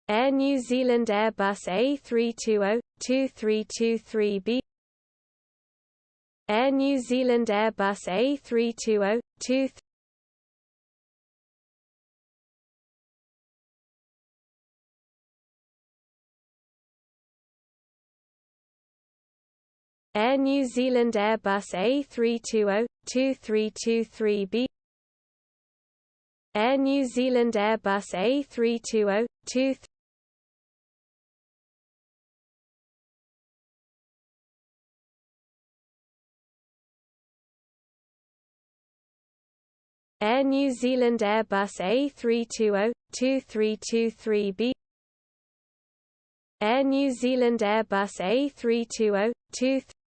Air New Zealand Airbus A320-2323B, Air New Zealand Airbus A320-2323, Air New Zealand Airbus A320-2323B, Air New Zealand Airbus A320-2323, Air New Zealand Airbus A320-2323B, Air New Zealand Airbus A320-2323,